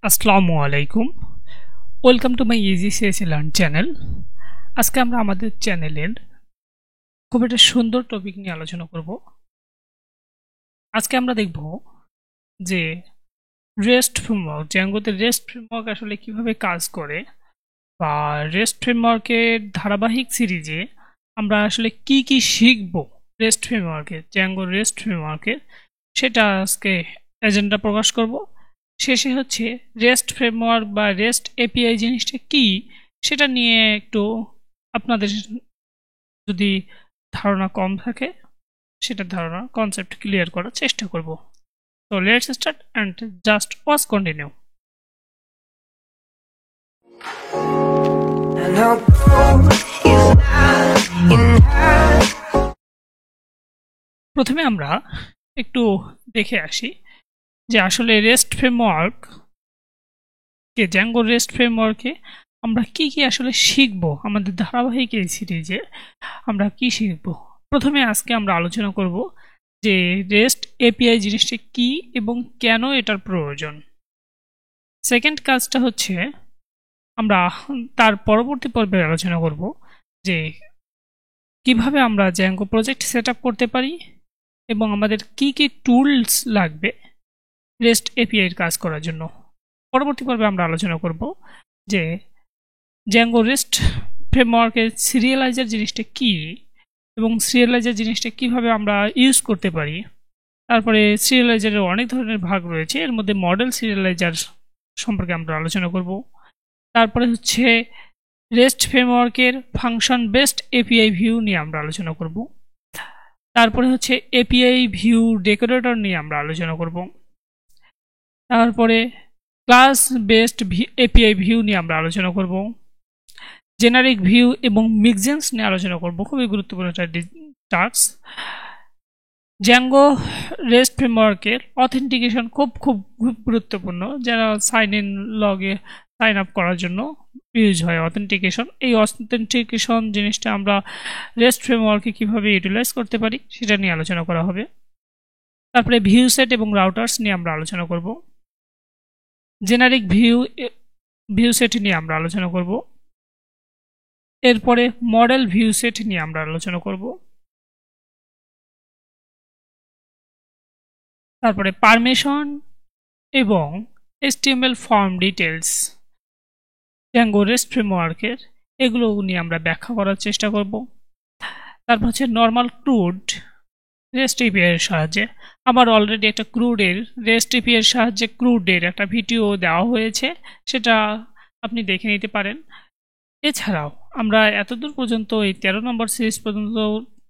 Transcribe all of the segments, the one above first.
আসসালামু আলাইকুম। Welcome to my easy CAC learn channel. আজকে আমরা আমাদের চ্যানেলের খুব একটা সুন্দর টপিক নিয়ে আলোচনা করব। আজকে আমরা দেখব যে রেস্ট ফ্রেমওয়ার্ক, জ্যাঙ্গোতে রেস্ট ফ্রেমওয়ার্ক আসলে কিভাবে কাজ করে, বা রেস্ট ফ্রেমওয়ার্কের ধারাবাহিক সিরিজে আমরা আসলে কি কি শিখব রেস্ট ফ্রেমওয়ার্কে, জ্যাঙ্গো রেস্ট ফ্রেমওয়ার্কের, সেটা আজকে এজেন্ডা প্রকাশ করব। শেষে হচ্ছে রেস্ট ফ্রেমওয়ার্ক বা রেস্ট এপিআই জিনিসটা কি সেটা নিয়ে একটু আপনাদের যদি ধারণা কম থাকে সেটার ধারণা কনসেপ্ট ক্লিয়ার করার চেষ্টা করব। তো let's start and just watch continue. প্রথমে আমরা একটু দেখে আসি যে আসলে রেস্ট ফ্রেমওয়ার্ক কে, জ্যাঙ্গো রেস্ট ফ্রেমওয়ার্কে আমরা কি কি আসলে শিখব, আমাদের ধারাবাহিক এই সিরিজে আমরা কি শিখব। প্রথমে আজকে আমরা আলোচনা করব যে রেস্ট এপিআই জিনিসটা কি এবং কেন এটার প্রয়োজন। সেকেন্ড কাজটা হচ্ছে আমরা তার পরবর্তী পর্বে আলোচনা করব যে কিভাবে আমরা জ্যাঙ্গো প্রজেক্ট সেট আপ করতে পারি এবং আমাদের কি কি টুলস লাগবে রেস্ট এপিআই এর কাজ করার জন্য। পরবর্তী পর্বে আমরা আলোচনা করব যে জ্যাঙ্গো রেস্ট ফ্রেমওয়ার্কের সিরিয়ালাইজার জিনিসটা কি এবং সিরিয়ালাইজার জিনিসটা কিভাবে আমরা ইউজ করতে পারি। তারপরে সিরিয়ালাইজারের অনেক ধরনের ভাগ রয়েছে, এর মধ্যে মডেল সিরিয়ালাইজার সম্পর্কে আমরা আলোচনা করব। তারপরে হচ্ছে রেস্ট ফ্রেমওয়ার্কের ফাংশন বেসড এপিআই ভিউ নিয়ে আমরা আলোচনা করব। তারপরে হচ্ছে এপিআই ভিউ ডেকোরেটর নিয়ে আমরা আলোচনা করব। তারপরে ক্লাস বেসড এপিআই ভিউ নিয়ে আমরা আলোচনা করব। জেনারিক ভিউ এবং মিক্সেন্স নিয়ে আলোচনা করব, খুবই গুরুত্বপূর্ণ একটা টাস্ক। জ্যাঙ্গো রেস্ট ফ্রেমওয়ার্কের অথেন্টিকেশন খুব খুব খুব গুরুত্বপূর্ণ, যারা সাইন ইন লগে সাইন আপ করার জন্য ইউজ হয় অথেন্টিকেশন। এই অথেন্টিকেশন জিনিসটা আমরা রেস্ট ফ্রেমওয়ার্কে কীভাবে ইউটিলাইজ করতে পারি সেটা নিয়ে আলোচনা করা হবে। তারপরে ভিউ সেট এবং রাউটার্স নিয়ে আমরা আলোচনা করব। জেনারিক ভিউ সেট নিয়ে আমরা আলোচনা করব। এরপরে মডেল ভিউ সেট নিয়ে আমরা আলোচনা করব। তারপরে পারমিশন এবং HTML form details Django rest ফ্রেমওয়ার্কের, এগুলো নিয়ে আমরা ব্যাখ্যা করার চেষ্টা করব। তারপর হচ্ছে নর্মাল ক্রুড রেস্ট এপিআই এর সাহায্যে, আমার অলরেডি একটা ক্রুডের রেস্ট এপিআই এর সাহায্যে ক্রুডের একটা ভিডিও দেওয়া হয়েছে, সেটা আপনি দেখে নিতে পারেন। এছাড়াও আমরা এতদূর পর্যন্ত এই 13 নম্বর সিরিজ পর্যন্ত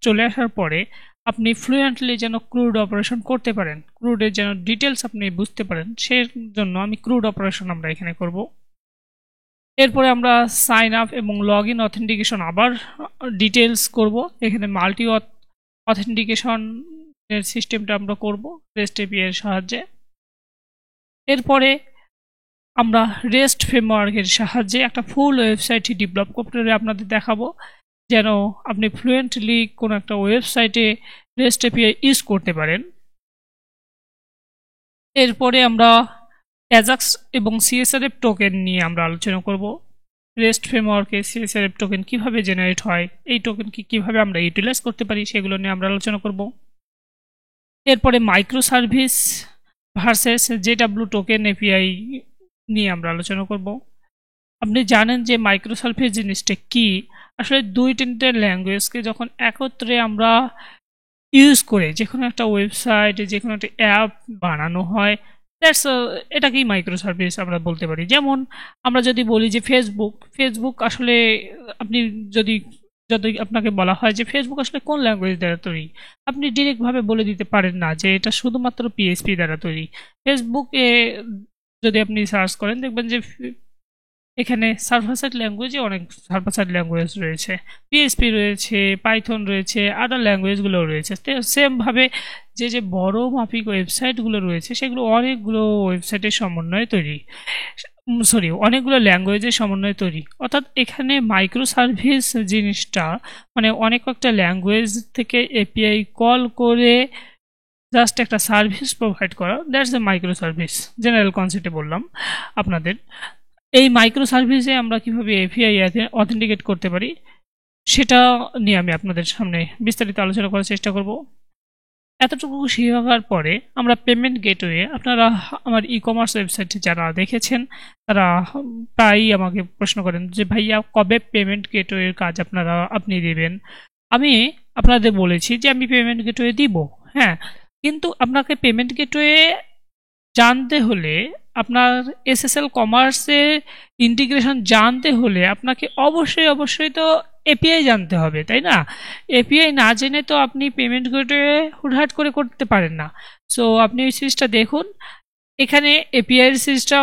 চলে আসার পরে আপনি ফ্লুয়েন্টলি যেন ক্রুড অপারেশন করতে পারেন, ক্রুডের যেন ডিটেলস আপনি বুঝতে পারেন, সেই জন্য আমি ক্রুড অপারেশন আমরা এখানে করব। এরপরে আমরা সাইন আপ এবং লগ ইন অথেন্টিকেশন আবার ডিটেলস করব, এখানে মাল্টি অথেন্টিকেশন এর সিস্টেমটা আমরা করব রেস্ট এপিআই এর সাহায্যে। এরপরে আমরা রেস্ট ফ্রেমওয়ার্কের সাহায্যে একটা ফুল ওয়েবসাইট ডেভেলপ করে আপনাদের দেখাবো, যেন আপনি ফ্লুয়েন্টলি কোনো একটা ওয়েবসাইটে রেস্ট এপিআই ইউজ করতে পারেন। এরপরে আমরা অ্যাজাক্স এবং সিএসআরএফ টোকেন নিয়ে আমরা আলোচনা করব। রেস্ট ফ্রেমওয়ার্কে সিএসআরএফ টোকেন কিভাবে জেনারেট হয়, এই টোকেনকে কিভাবে আমরা ইউটিলাইজ করতে পারি, সেগুলো নিয়ে আমরা আলোচনা করব। এরপরে micro service versus JW token API নিয়ে আমরা আলোচনা করব। আপনি জানেন যে মাইক্রো সার্ভিস জিনিসটা কি, আসলে 2-3টে ল্যাঙ্গুয়েজকে যখন একত্রে আমরা ইউজ করে যে কোনো একটা ওয়েবসাইট, যে কোনো একটা অ্যাপ বানানো হয়, দ্যাটস এটাকেই মাইক্রো সার্ভিস আমরা বলতে পারি। যেমন আমরা যদি বলি যে ফেসবুক আসলে আপনি যদি যদি আপনাকে বলা হয় যে ফেসবুক আসলে কোন ল্যাঙ্গুয়েজ দ্বারা তৈরি, আপনি ডিরেক্টভাবে বলে দিতে পারেন না যে এটা শুধুমাত্র পিএইচপি দ্বারা তৈরি। ফেসবুকে যদি আপনি সার্চ করেন দেখবেন যে এখানে সার্ভার সাইড ল্যাঙ্গুয়েজে অনেক সার্ভার সাইড ল্যাঙ্গুয়েজ রয়েছে, পিএইচপি রয়েছে, পাইথন রয়েছে, আদার ল্যাঙ্গুয়েজগুলোও রয়েছে। সেমভাবে যে বড় মাফিক ওয়েবসাইটগুলো রয়েছে সেগুলো অনেকগুলো ওয়েবসাইটের সমন্বয়ে তৈরি, অনেকগুলো ল্যাঙ্গুয়েজের সমন্বয়ে তৈরি। অর্থাৎ এখানে মাইক্রো সার্ভিস জিনিসটা মানে অনেক একটা ল্যাঙ্গুয়েজ থেকে এপিআই কল করে জাস্ট একটা সার্ভিস প্রোভাইড করা, that's a micro service. General কনসেপ্টে বললাম আপনাদের। এই মাইক্রো সার্ভিসে আমরা কিভাবে এপিআই অথেন্টিকেট করতে পারি সেটা নিয়ে আমি আপনাদের সামনে বিস্তারিত আলোচনা করার চেষ্টা করব। এতটুকু শেখার পরে আমরা পেমেন্ট গেটওয়ে, আপনারা আমার ই কমার্স ওয়েবসাইটে যারা দেখেছেন তারা প্রায়ই আমাকে প্রশ্ন করেন যে ভাইয়া কবে পেমেন্ট গেটওয়ের কাজ আপনি দেবেন। আমি আপনাদের বলেছি যে আমি পেমেন্ট গেটওয়ে দিব, হ্যাঁ, কিন্তু আপনাকে পেমেন্ট গেটওয়ে জানতে হলে, আপনার এসএসএল কমার্সের ইন্টিগ্রেশন জানতে হলে আপনাকে অবশ্যই তো এপিআই জানতে হবে, তাই না? এপিআই না জেনে তো আপনি পেমেন্ট গেটওয়ে হুটহাট করে করতে পারেন না। সো আপনি ওই সিরিজটা দেখুন। এখানে এপিআই এর সিরিজটা,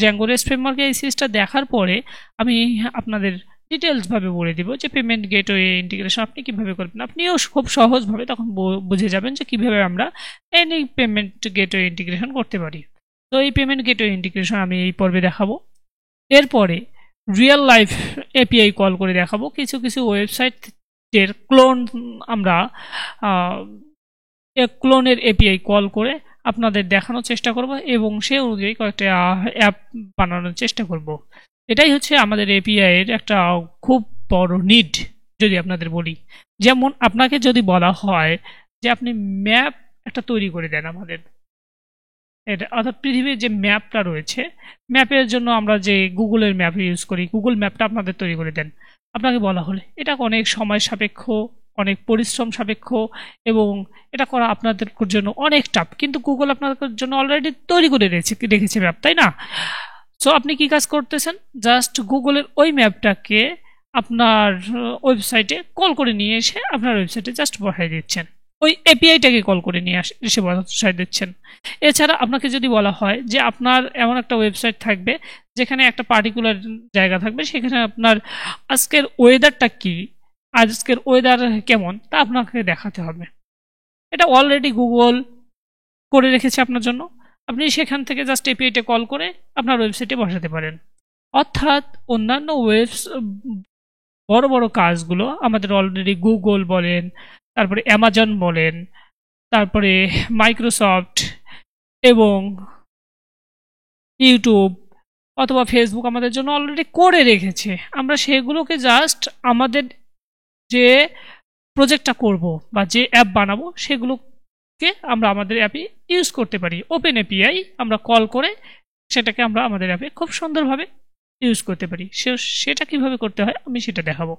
জ্যাঙ্গো রেস্ট ফ্রেমওয়ার্কে এই সিরিজটা দেখার পরে আমি আপনাদের ডিটেলসভাবে বলে দিব যে পেমেন্ট গেটওয়ে ইন্টিগ্রেশন আপনি কীভাবে করবেন। আপনিও খুব সহজভাবে তখন বুঝে যাবেন যে কীভাবে আমরা এনি পেমেন্ট গেটওয়ে ইন্টিগ্রেশন করতে পারি। তো এই পেমেন্ট গেটওয়ে ইন্টিগ্রেশন আমি এই পর্বে দেখাবো। এরপরে রিয়েল লাইফ এপিআই কল করে দেখাবো। কিছু ওয়েবসাইটের ক্লোন, আমরা ক্লোনের এপিআই কল করে আপনাদের দেখানোর চেষ্টা করব এবং সে অনুযায়ী কয়েকটা অ্যাপ বানানোর চেষ্টা করব। এটাই হচ্ছে আমাদের এপিআই এর একটা খুব বড় নিড। যদি আপনাদের বলি, যেমন আপনাকে যদি বলা হয় যে আপনি ম্যাপ একটা তৈরি করে দেন আমাদের, এটা অর্থাৎ পৃথিবীর যে ম্যাপটা রয়েছে, ম্যাপের জন্য আমরা যে গুগলের ম্যাপ ইউজ করি, গুগল ম্যাপটা আপনাদের তৈরি করে দেন। আপনাকে বলা হলে এটা অনেক সময় সাপেক্ষ, অনেক পরিশ্রম সাপেক্ষ এবং এটা করা আপনাদের জন্য অনেক টাফ, কিন্তু গুগল আপনাদের জন্য অলরেডি তৈরি করে রেখেছে ম্যাপ, তাই না? সো আপনি কি কাজ করতেছেন, জাস্ট গুগলের ওই ম্যাপটাকে আপনার ওয়েবসাইটে কল করে নিয়ে এসে আপনার ওয়েবসাইটে জাস্ট বসাই দিচ্ছেন, ওই এপিআইটাকে কল করে নিয়ে এসে বসাই দিচ্ছেন। এছাড়া আপনাকে যদি বলা হয় যে আপনার এমন একটা ওয়েবসাইট থাকবে যেখানে একটা পার্টিকুলার জায়গা থাকবে, সেখানে আপনার আজকের ওয়েদারটা কি, আজকের ওয়েদার কেমন তা আপনাকে দেখাতে হবে, এটা অলরেডি গুগল করে রেখেছে আপনার জন্য। আপনি সেখান থেকে জাস্ট এপিআইটা কল করে আপনার ওয়েবসাইটে বসাতে পারেন। অর্থাৎ অন্যান্য বড় বড় কাজগুলো আমাদের অলরেডি গুগল বলেন, তারপরে অ্যামাজন বলেন, তারপরে মাইক্রোসফট এবং ইউটিউব অথবা ফেসবুক আমাদের জন্য অলরেডি করে রেখেছে। আমরা সেগুলোকে জাস্ট আমাদের যে প্রজেক্টটা করব বা যে অ্যাপ বানাবো সেগুলোকে আমরা আমাদের অ্যাপে ইউজ করতে পারি। ওপেন এপিআই আমরা কল করে সেটাকে আমরা আমাদের অ্যাপে খুব সুন্দরভাবে ইউজ করতে পারি। সেটা কিভাবে করতে হয় আমি সেটা দেখাবো।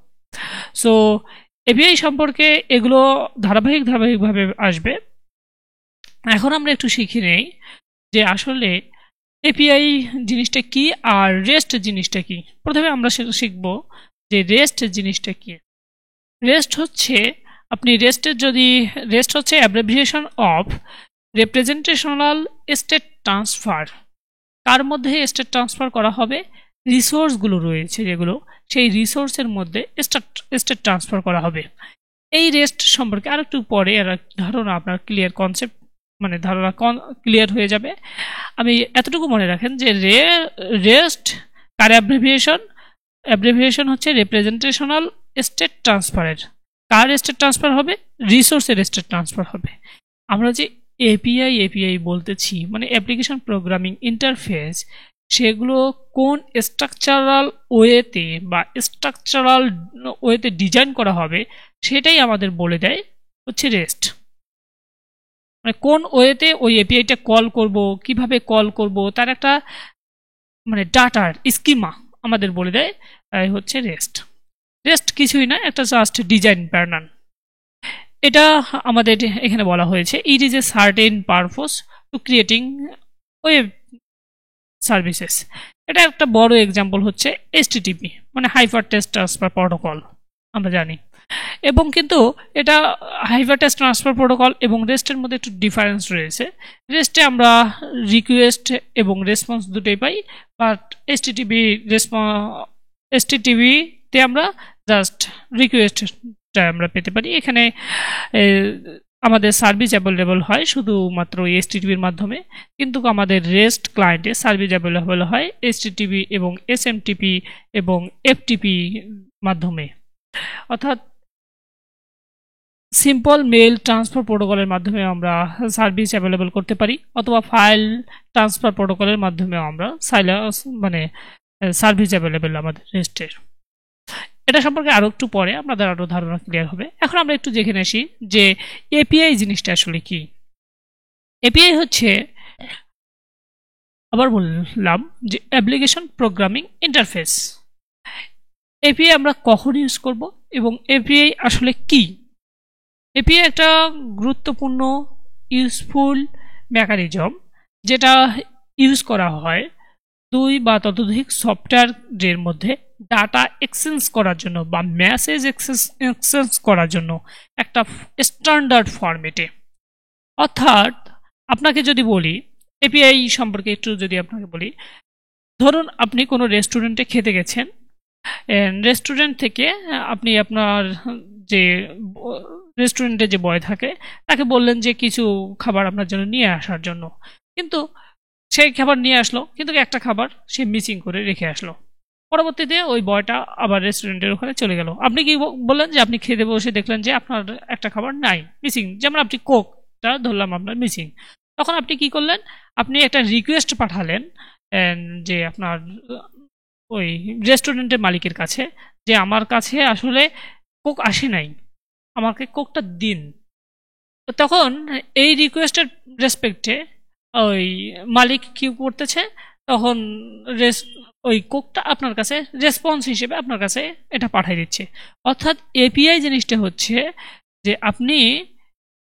সো এপিআই সম্পর্কে এগুলো ধারাবাহিকভাবে আসবে। এখন আমরা একটু শিখে নেই যে আসলে এপিআই জিনিসটা কি আর রেস্ট জিনিসটা কি। প্রথমে আমরা শিখব যে রেস্ট জিনিসটা কি। রেস্ট হচ্ছে, আপনি রেস্ট হচ্ছে অ্যাব্রিভিয়েশন অফ রিপ্রেজেন্টেশনাল স্টেট ট্রান্সফার। তার মধ্যে স্টেট ট্রান্সফার করা হবে, রিসোর্সগুলো রয়েছে যেগুলো, সেই রিসোর্সের মধ্যে স্টেট ট্রান্সফার করা হবে। এই রেস্ট সম্পর্কে আর একটু পরে ধারণা আপনার ধারণা ক্লিয়ার হয়ে যাবে। আমি এতটুকু মনে রাখেন যে রেস্ট কার অ্যাব্রিভিয়েশন হচ্ছে রিপ্রেজেন্টেশনাল স্টেট ট্রান্সফারের। কার স্টেট ট্রান্সফার হবে? রিসোর্সের স্টেট ট্রান্সফার হবে। আমরা যে এপিআই বলতেছি, মানে অ্যাপ্লিকেশন প্রোগ্রামিং ইন্টারফেস, সেগুলো কোন স্ট্রাকচারাল ওয়েতে ডিজাইন করা হবে সেটাই আমাদের বলে দেয় হচ্ছে রেস্ট। মানে কোন ওয়েতে ওই এপিআইটা কল করব, কিভাবে কল করব, তার একটা ডাটার স্কিমা আমাদের বলে দেয় হচ্ছে রেস্ট। রেস্ট কিছুই না, একটা জাস্ট ডিজাইন প্যাটার্ন। এটা আমাদের এখানে বলা হয়েছে, it is a certain purpose to creating web services. এটা একটা বড় এক্সাম্পল হচ্ছে এইচটিটিপি, মানে হাইপার টেক্সট ট্রান্সফার প্রোটোকল আমরা জানি। এবং কিন্তু এটা হাইপার টেক্সট ট্রান্সফার প্রোটোকল এবং রেস্টের মধ্যে একটু ডিফারেন্স রয়েছে। রেস্টে আমরা রিকোয়েস্ট এবং রেসপন্স দুটোই পাই, বাট এইচটিটিপিতে আমরা জাস্ট রিকোয়েস্টটা আমরা পেতে পারি। এখানে আমাদের সার্ভিস অ্যাভেলেবল হয় শুধুমাত্র এইচটিটিপির মাধ্যমে, কিন্তু আমাদের রেস্ট ক্লায়েন্টে সার্ভিস অ্যাভেলেবল হয় এইচটিটিপি এবং এসএমটিপি এবং এফটিপি মাধ্যমে। অর্থাৎ সিম্পল মেল ট্রান্সফার প্রোটোকলের মাধ্যমে আমরা সার্ভিস অ্যাভেলেবল করতে পারি, অথবা ফাইল ট্রান্সফার প্রোটোকলের মাধ্যমে আমরা মানে সার্ভিস অ্যাভেলেবল আমাদের রেস্টের। এটা সম্পর্কে আরও একটু পরে আপনাদের আরও ধারণা ক্লিয়ার হবে। এখন আমরা একটু দেখে আসি যে এপিআই জিনিসটা আসলে কি। এপিআই হচ্ছে, আবার বললাম, যে অ্যাপ্লিকেশন প্রোগ্রামিং ইন্টারফেস। এপিআই আমরা কখন ইউজ করব এবং এপিআই আসলে কি? এপিআই একটা গুরুত্বপূর্ণ ইউজফুল মেকানিজম যেটা ইউজ করা হয় দুই বা ততোধিক সফটওয়্যারের মধ্যে ডাটা এক্সচেঞ্জ করার জন্য বা মেসেজ এক্সচেঞ্জ করার জন্য একটা স্ট্যান্ডার্ড ফরম্যাটে। অর্থাৎ আপনাকে যদি বলি এপিআই সম্পর্কে একটু যদি আপনাকে বলি, ধরুন আপনি কোনো রেস্টুরেন্টে খেতে গেছেন, রেস্টুরেন্ট থেকে আপনি আপনার যে রেস্টুরেন্টে যে বয় থাকে তাকে বললেন যে কিছু খাবার আপনার জন্য নিয়ে আসার জন্য, কিন্তু সেই খাবার নিয়ে আসলো কিন্তু একটা খাবার সে মিসিং করে রেখে আসলো। পরবর্তীতে ওই বয়টা আবার রেস্টুরেন্টের ওখানে চলে গেল। আপনি কি বললেন যে আপনি খেতে বসে দেখলেন যে আপনার একটা খাবার নাই, মিসিং, যেমন আপনি কোকটা ধরলাম আপনার মিসিং। তখন আপনি কি করলেন? আপনি একটা রিকোয়েস্ট পাঠালেন যে আপনার ওই রেস্টুরেন্টের মালিকের কাছে যে আমার কাছে আসলে কোক আসে নাই, আমাকে কোকটা দিন। তখন এই রিকোয়েস্টের রেসপেক্টে ওই মালিক কি করতেছে, তখন ওই কোকটা আপনার কাছে রেসপন্স হিসেবে আপনার কাছে এটা পাঠিয়ে দিচ্ছে। অর্থাৎ এপিআই জিনিসটা হচ্ছে যে আপনি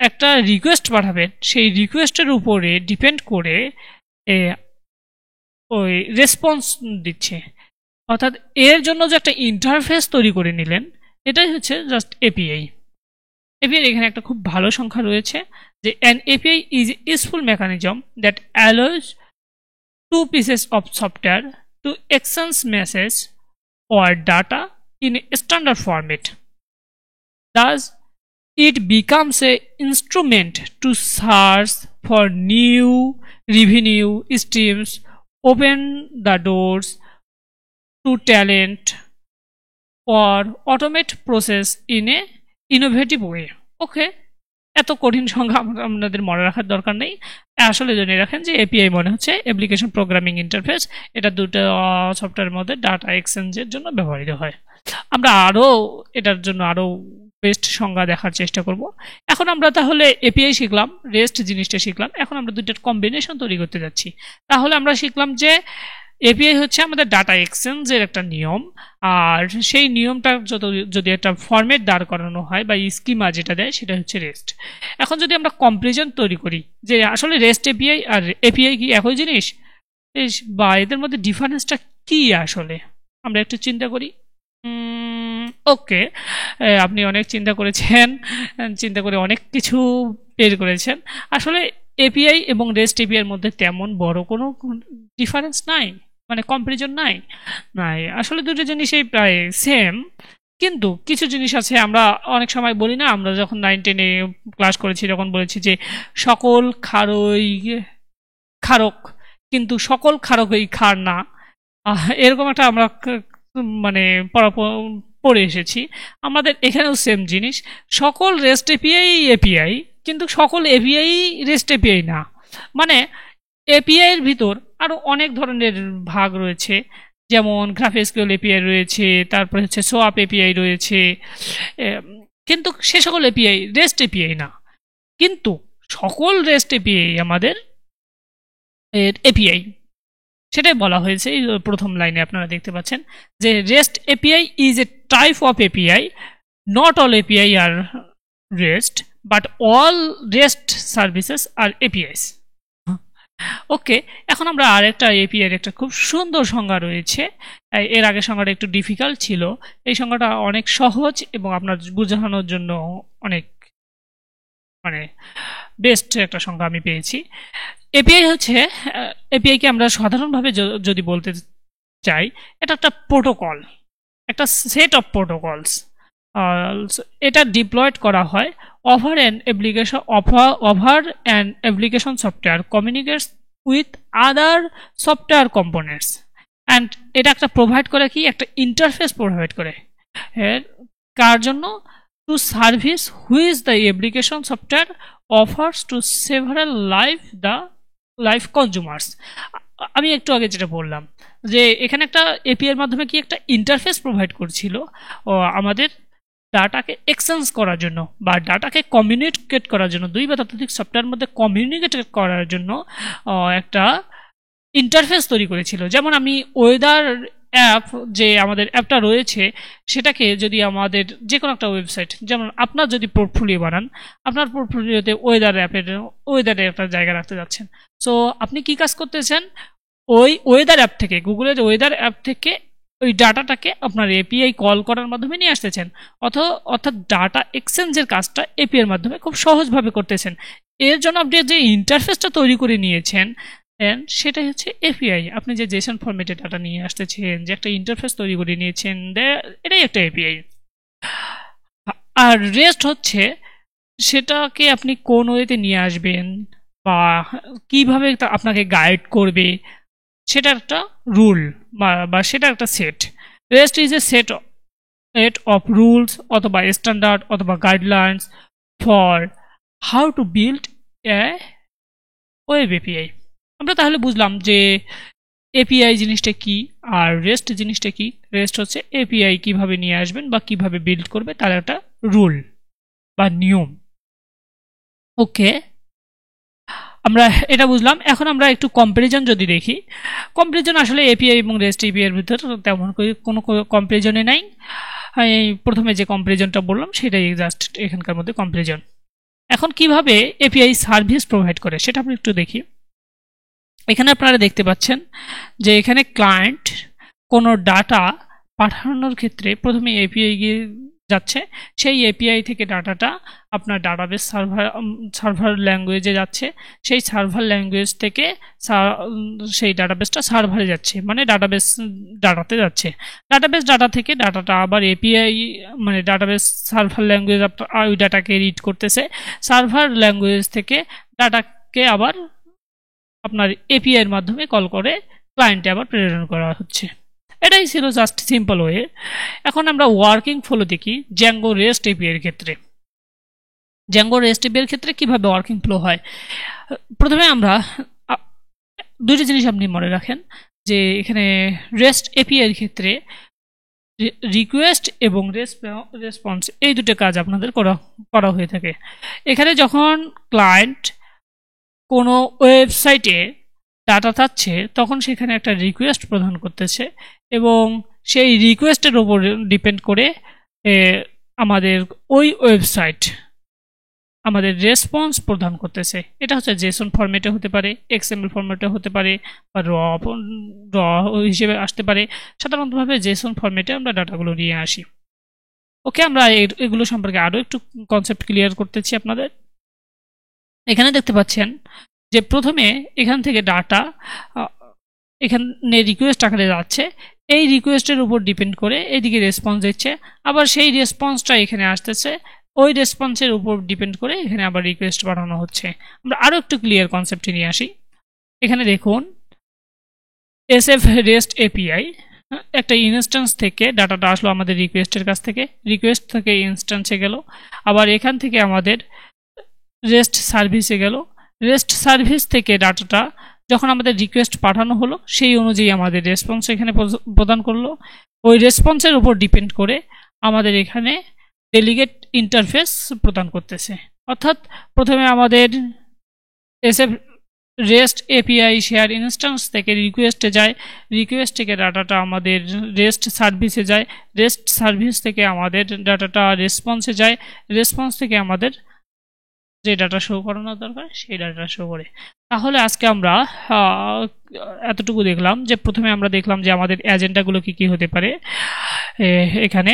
একটা রিকোয়েস্ট পাঠাবেন, সেই রিকোয়েস্টের উপরে ডিপেন্ড করে ওই রেসপন্স দিচ্ছে। অর্থাৎ এর জন্য যে একটা ইন্টারফেস তৈরি করে নিলেন, এটাই হচ্ছে জাস্ট এপিআই। এপিআই এখানে একটা খুব ভালো সংখ্যা রয়েছে যে an API is a useful mechanism that allows two pieces of software to exchange message or data in a standard format. Thus, it becomes a instrument to search for new revenue streams, open the doors to talent, or automate process in a innovative way. ওকে, এত কঠিন সংখ্যা আপনাদের মনে রাখার দরকার নেই। আসলে জেনে রাখেন যে এপিআই মনে হচ্ছে অ্যাপ্লিকেশন প্রোগ্রামিং ইন্টারফেস। এটা দুটো সফটওয়্যারের মধ্যে ডাটা এক্সচেঞ্জের জন্য ব্যবহৃত হয়। আমরা আরও এটার জন্য আরও বেস্ট সংজ্ঞা দেখার চেষ্টা করব। এখন আমরা তাহলে এপিআই শিখলাম, রেস্ট জিনিসটা শিখলাম, এখন আমরা দুইটার কম্বিনেশন তৈরি করতে যাচ্ছি। তাহলে আমরা শিখলাম যে এপিআই হচ্ছে আমাদের ডাটা এক্সচেঞ্জের একটা নিয়ম, আর সেই নিয়মটা যদি একটা ফরম্যাট দাঁড় করানো হয় বা স্কিমা যেটা দেয় সেটা হচ্ছে রেস্ট। এখন যদি আমরা কম্পারিজন তৈরি করি যে আসলে রেস্ট এপিআই আর এপিআই কি একই জিনিস বা এদের মধ্যে ডিফারেন্সটা কি, আসলে আমরা একটু চিন্তা করি। ওকে, আপনি অনেক চিন্তা করেছেন, চিন্তা করে অনেক কিছু বের করেছেন। আসলে এপিআই এবং রেস্ট এপিআই এর মধ্যে তেমন বড় কোনো ডিফারেন্স নাই, মানে কম্পারিজন নাই। আসলে দুটো জিনিসই প্রায় সেম, কিন্তু কিছু জিনিস আছে আমরা অনেক সময় বলি না, আমরা যখন 9-10-এ ক্লাস করেছি তখন বলেছি যে সকল খারই খারক কিন্তু সকল খারকই খার না, এরকম একটা আমরা মানে পড়ে এসেছি। আমাদের এখানেও সেম জিনিস, সকল রেস্ট এপিআই এপিআই কিন্তু সকল এপিআই রেস্ট এপিআই না। মানে এপিআই এর ভিতর আরো অনেক ধরনের ভাগ রয়েছে, যেমন গ্রাফএসকিউএল এপিআই রয়েছে, তারপর হচ্ছে সোয়াপ এপিআই রয়েছে, কিন্তু সে সকল এপিআই রেস্ট এপিআই না। কিন্তু সকল রেস্ট এপিআই আমাদের এপিআই, সেটাই বলা হয়েছে এই প্রথম লাইনে আপনারা দেখতে পাচ্ছেন যে rest API is a type of API, not all API are rest but all rest services are APIs. Okay, এখন আমরা আরেকটা এপিআই এর একটা খুব সুন্দর সংজ্ঞা রয়েছে, এর আগে সংজ্ঞাটা একটু ডিফিকাল্ট ছিল, এই সংজ্ঞাটা অনেক সহজ এবং আপনার বোঝানোর জন্য অনেক মানে বেস্ট একটা সংজ্ঞা আমি পেয়েছি। এপিআই হচ্ছে, এপিআইকে আমরা সাধারণভাবে যদি বলতে চাই, এটা একটা প্রোটোকল, একটা সেট অফ প্রোটোকলস। এটা ডিপ্লয়েড করা হয় over an application software communicates with other software components, and এটা একটা প্রোভাইড করে কি, একটা ইন্টারফেস প্রোভাইড করে। কার জন্য? to service which the application software offers to several live consumers. আমি একটু আগে যেটা বললাম যে এখানে একটা এপিআই এর মাধ্যমে কি একটা ইন্টারফেস প্রোভাইড করছিল আমাদের ডাটাকে এক্সচেঞ্জ করার জন্য বা ডাটাকে কমিউনিকেট করার জন্য, দুই বা ততোধিক সফটওয়্যার মধ্যে কমিউনিকেট করার জন্য একটা ইন্টারফেস তৈরি করেছিল। যেমন আমি ওয়েদার অ্যাপ, যে আমাদের অ্যাপটা রয়েছে, সেটাকে যদি আমাদের যে কোনো একটা ওয়েবসাইট, যেমন আপনার যদি পোর্টফোলিও বানান, আপনার পোর্টফোলিওতে ওয়েদারের একটা জায়গা রাখতে যাচ্ছেন, সো আপনি কি কাজ করতেছেন, ওই ওয়েদার অ্যাপ থেকে, গুগলের ওয়েদার অ্যাপ থেকে ওই ডাটাটাকে আপনার এপিআই কল করার মাধ্যমে নিয়ে আসতেছেন, অর্থাৎ ডাটা এক্সচেঞ্জের কাজটা এপিআই এর মাধ্যমে খুব সহজভাবে করতেছেন। এর জন্য আপনি যে ইন্টারফেসটা তৈরি করে নিয়েছেন সেটাই হচ্ছে এপিআই। আপনি যে জেসন ফরম্যাটে ডাটা নিয়ে আসতেছেন, যে একটা ইন্টারফেস তৈরি করে নিয়েছেন, এটাই একটা এপিআই। আর রেস্ট হচ্ছে সেটাকে আপনি কোন ওয়েতে নিয়ে আসবেন বা কিভাবে আপনাকে গাইড করবে, সেটা একটা রুল বা সেটা একটা set. Rest is a set of rules অথবা স্ট্যান্ডার্ড অথবা guidelines for how to build a web API. আমরা তাহলে বুঝলাম যে এপিআই জিনিসটা কি আর রেস্ট জিনিসটা কি। রেস্ট হচ্ছে এপিআই কিভাবে নিয়ে আসবেন বা কিভাবে বিল্ড করবে তার একটা রুল বা নিয়ম। ওকে, আমরা এটা বুঝলাম। এখন আমরা একটু কম্পারিজন যদি দেখি, কম্পারিজন আসলে এপিআই এবং রেস্ট এপিআই এর ভিতর তেমন কোনো কম্পারিজনে নাই। এই প্রথমে যে কম্পারিজনটা বললাম সেটাই জাস্ট এখানকার মধ্যে কম্পারিজন। এখন কিভাবে এপিআই সার্ভিস প্রোভাইড করে সেটা আমরা একটু দেখি। এখানে আপনারা দেখতে পাচ্ছেন যে এখানে ক্লায়েন্ট কোনো ডাটা পাঠানোর ক্ষেত্রে প্রথমে এপিআই গিয়ে যাচ্ছে, সেই এপিআই থেকে ডাটাটা আপনার ডাটাবেস সার্ভার ল্যাঙ্গুয়েজে যাচ্ছে, সেই সার্ভার ল্যাঙ্গুয়েজ থেকে সেই ডাটাবেসটা সার্ভারে যাচ্ছে, মানে ডাটাবেস ডাটাতে যাচ্ছে। ডাটাবেস ডাটা থেকে ডাটাটা আবার এপিআই মানে ডাটাবেস সার্ভার ল্যাঙ্গুয়েজ ওই ডাটাকে রিড করতেছে, সার্ভার ল্যাঙ্গুয়েজ থেকে ডাটাকে আবার আপনার এপিআই এর মাধ্যমে কল করে ক্লায়েন্টে আবার প্রেরণ করা হচ্ছে। এটাই ছিল জাস্ট সিম্পল ওয়ে। এখন আমরা ওয়ার্কিং ফ্লো দেখি জ্যাঙ্গো রেস্ট এপিআই এর ক্ষেত্রে। জ্যাঙ্গো রেস্ট এপিআই এর ক্ষেত্রে কিভাবে ওয়ার্কিং ফ্লো হয়, প্রথমে আমরা দুইটা জিনিস আপনি মনে রাখেন যে এখানে রেস্ট এপিআই এর ক্ষেত্রে রিকোয়েস্ট এবং রেসপন্স এই দুটো কাজ আপনাদের করা হয়ে থাকে। এখানে যখন ক্লায়েন্ট কোনো ওয়েবসাইটে ডাটা চাচ্ছে তখন সেখানে একটা রিকোয়েস্ট প্রদান করতেছে এবং সেই রিকোয়েস্টের উপর ডিপেন্ড করে আমাদের ওই ওয়েবসাইট আমাদের রেসপন্স প্রদান করতেছে। এটা হচ্ছে জেসন ফরম্যাটে হতে পারে, এক্সএমএল ফরম্যাটে হতে পারে বা র হিসেবে আসতে পারে। সাধারণতভাবে জেসন ফরম্যাটে আমরা ডাটাগুলো নিয়ে আসি। ওকে, আমরা এগুলো সম্পর্কে আরও একটু কনসেপ্ট ক্লিয়ার করতেছি আপনাদের। এখানে দেখতে পাচ্ছেন যে প্রথমে এখান থেকে ডাটা এখানে রিকোয়েস্ট আকারে যাচ্ছে, এই রিকোয়েস্টের উপর ডিপেন্ড করে এইদিকে রেসপন্স দিচ্ছে, আবার সেই রেসপন্সটা এখানে আসতেছে, ওই রেসপন্সের উপর ডিপেন্ড করে এখানে আবার রিকোয়েস্ট পাঠানো হচ্ছে। আমরা আরও একটু ক্লিয়ার কনসেপ্টে নিয়ে আসি। এখানে দেখুন এসএফ রেস্ট এপিআই একটা ইনস্ট্যান্স থেকে ডাটাটা আসলো আমাদের রিকোয়েস্টের কাছ থেকে, রিকোয়েস্ট থেকে ইনস্ট্যান্সে গেল, আবার এখান থেকে আমাদের রেস্ট সার্ভিসে গেল, রেস্ট সার্ভিস থেকে ডাটাটা যখন আমাদের রিকোয়েস্ট পাঠানো হলো সেই অনুযায়ী আমাদের রেসপন্স এখানে প্রদান করলো। ওই রেসপন্সের উপর ডিপেন্ড করে আমাদের এখানে ডেলিগেট ইন্টারফেস প্রদান করতেছে। অর্থাৎ প্রথমে আমাদের SF rest API share instance থেকে রিকোয়েস্টে যায়, রিকোয়েস্ট থেকে ডাটাটা আমাদের রেস্ট সার্ভিসে যায়, রেস্ট সার্ভিস থেকে আমাদের ডাটাটা রেসপন্সে যায়, রেসপন্স থেকে আমাদের যে ডাটা শো করানো দরকার সেই ডাটা শো করে। তাহলে আজকে আমরা এতটুকু দেখলাম যে প্রথমে আমরা দেখলাম যে আমাদের এজেন্ডাগুলো কি কি হতে পারে। এখানে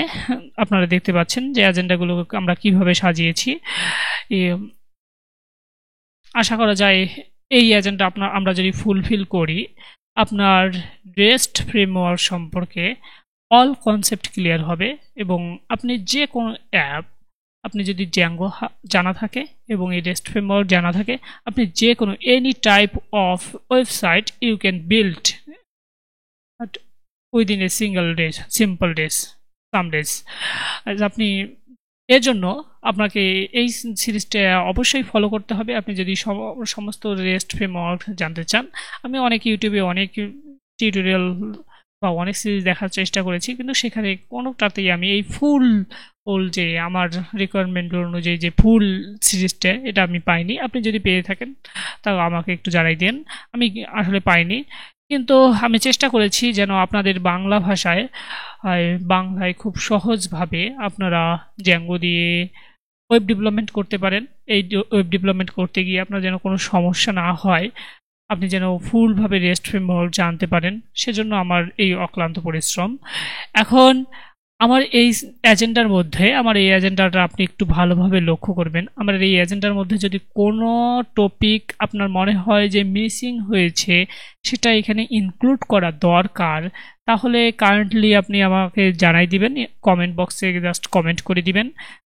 আপনারা দেখতে পাচ্ছেন যে এজেন্ডাগুলো আমরা কিভাবে সাজিয়েছি। আশা করা যায় এই এজেন্ডা আমরা যদি ফুলফিল করি আপনার রেস্ট ফ্রেমওয়ার্ক সম্পর্কে অল কনসেপ্ট ক্লিয়ার হবে এবং আপনি যে কোনো অ্যাপ, আপনি যদি জ্যাঙ্গো জানা থাকে এবং এই রেস্ট ফ্রেমওয়ার্ক জানা থাকে, আপনি যে কোনো any type of website you can build within a single days, simple days, some days. আপনি এর জন্য আপনাকে এই সিরিজটা অবশ্যই ফলো করতে হবে আপনি যদি সমস্ত রেস্ট ফ্রেমওয়ার্ক জানতে চান। আমি অনেক ইউটিউবে অনেক টিউটোরিয়াল বা অনেক সিরিজ দেখার চেষ্টা করেছি, কিন্তু সেখানে কোনোটাতেই আমি এই ফুল যে আমার রিকোয়ারমেন্ট অনুযায়ী যে ফুল সিরিজটা এটা আমি পাইনি। আপনি যদি পেয়ে থাকেন তাও আমাকে একটু জানাই দেন। আমি আসলে পাইনি, কিন্তু আমি চেষ্টা করেছি যেন আপনাদের বাংলা ভাষায় বাংলায় খুব সহজভাবে আপনারা জ্যাঙ্গো দিয়ে ওয়েব ডেভেলপমেন্ট করতে পারেন। এই ওয়েব ডেভেলপমেন্ট করতে গিয়ে আপনার যেন কোনো সমস্যা না হয়, আপনি যেন ফুলভাবে রেস্ট ফ্রেমওয়ার্ক জানতে পারেন, সেজন্য আমার এই অক্লান্ত পরিশ্রম। এখন আমার এই এজেন্ডাটা আপনি একটু ভালোভাবে লক্ষ্য করবেন। আমার এই এজেন্ডার মধ্যে যদি কোনো টপিক আপনার মনে হয় যে মিসিং হয়েছে, সেটা এখানে ইনক্লুড করা দরকার, তাহলে কারেন্টলি আপনি আমাকে জানাই দিবেন। কমেন্ট বক্সে জাস্ট কমেন্ট করে দিবেন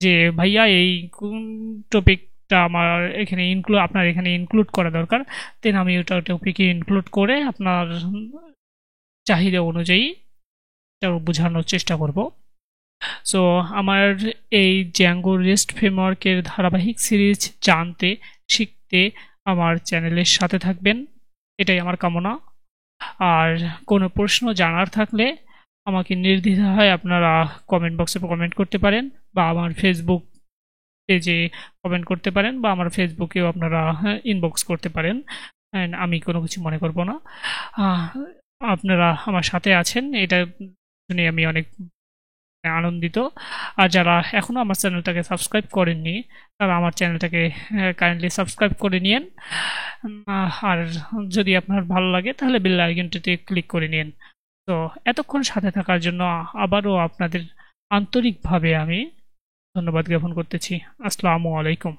যে ভাইয়া এই টপিকটা আপনার এখানে ইনক্লুড করা দরকার। দেন আমি ওটা টপিকে ইনক্লুড করে আপনার চাহিদা অনুযায়ী এটা বোঝানোর চেষ্টা করব। সো আমার এই জ্যাঙ্গো রেস্ট ফ্রেমওয়ার্কের ধারাবাহিক সিরিজ জানতে শিখতে আমার চ্যানেলের সাথে থাকবেন, এটাই আমার কামনা। আর কোনো প্রশ্ন জানার থাকলে আমাকে নির্দ্বিধায় আপনারা কমেন্ট বক্সে কমেন্ট করতে পারেন, বা আমার ফেসবুক পেজে কমেন্ট করতে পারেন, বা আমার ফেসবুকেও আপনারা ইনবক্স করতে পারেন। আমি কোনো কিছু মনে করব না। আপনারা আমার সাথে আছেন, এটা শুনে আমি অনেক আনন্দিত। আর যারা এখনো আমার চ্যানেলটাকে সাবস্ক্রাইব করেননি, তারা আমার চ্যানেলটাকে কাইন্ডলি সাবস্ক্রাইব করে নিন। আর যদি আপনার ভালো লাগে তাহলে বেল আইকনটিতে ক্লিক করে নিন। তো এতক্ষণ সাথে থাকার জন্য আবারও আপনাদের আন্তরিকভাবে আমি ধন্যবাদ জ্ঞাপন করতেছি। আসসালামু আলাইকুম।